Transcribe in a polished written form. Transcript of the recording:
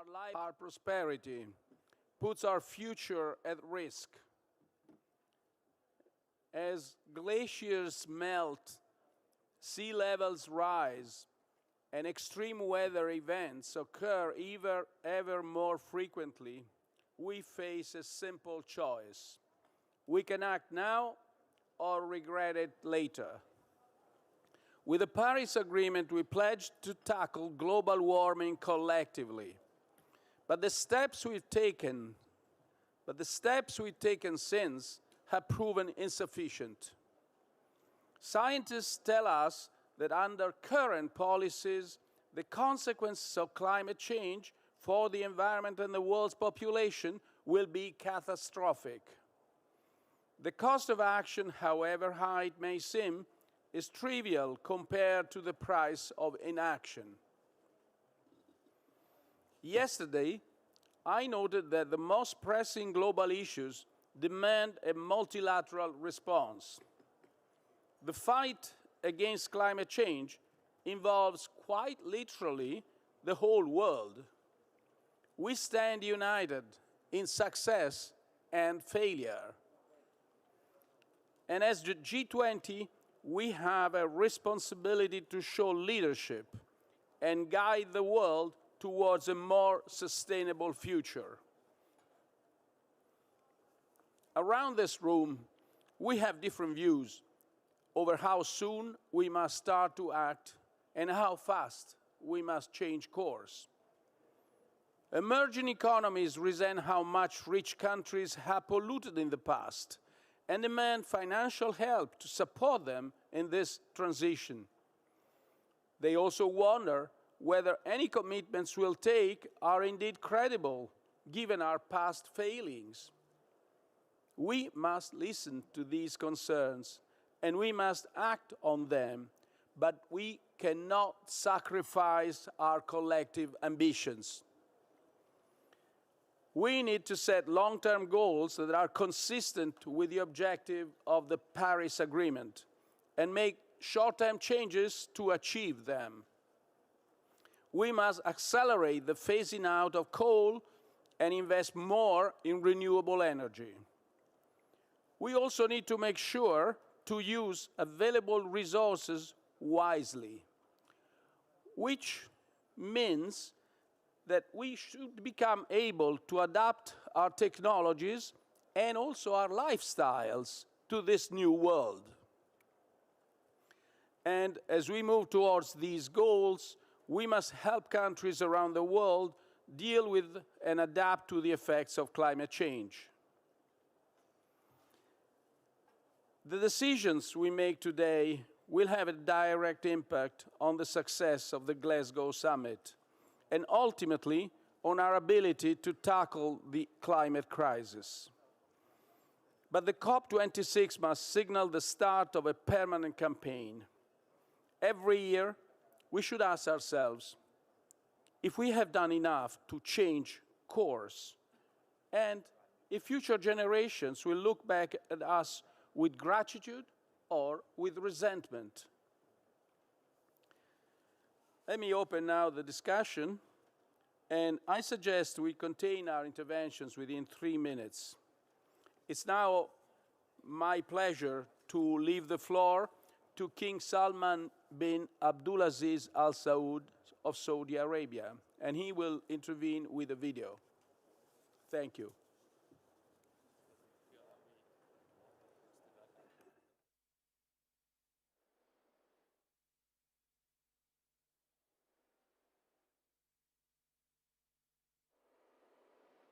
our life, our prosperity, puts our future at risk. As glaciers melt, sea levels rise, and extreme weather events occur ever more frequently, we face a simple choice. We can act now or regret it later. With the Paris Agreement, we pledged to tackle global warming collectively. But the steps we've taken since have proven insufficient. Scientists tell us that under current policies, the consequences of climate change for the environment and the world's population will be catastrophic. The cost of action, however high it may seem, is trivial compared to the price of inaction. Yesterday, I noted that the most pressing global issues demand a multilateral response. The fight against climate change involves quite literally the whole world. We stand united in success and failure. And as the G20, we have a responsibility to show leadership and guide the world towards a more sustainable future. Around this room, we have different views over how soon we must start to act and how fast we must change course. Emerging economies resent how much rich countries have polluted in the past and demand financial help to support them in this transition. They also wonder whether any commitments we'll take are indeed credible, given our past failings. We must listen to these concerns, and we must act on them, but we cannot sacrifice our collective ambitions. We need to set long-term goals that are consistent with the objective of the Paris Agreement and make short-term changes to achieve them. We must accelerate the phasing out of coal and invest more in renewable energy. We also need to make sure to use available resources wisely, which means that we should become able to adapt our technologies and also our lifestyles to this new world. And as we move towards these goals, we must help countries around the world deal with and adapt to the effects of climate change. The decisions we make today will have a direct impact on the success of the Glasgow summit and ultimately on our ability to tackle the climate crisis. But the COP26 must signal the start of a permanent campaign. Every year, we should ask ourselves if we have done enough to change course, and if future generations will look back at us with gratitude or with resentment. Let me open now the discussion, and I suggest we contain our interventions within 3 minutes. It's now my pleasure to leave the floor to King Salman bin Abdulaziz Al Saud of Saudi Arabia, and he will intervene with a video. Thank you.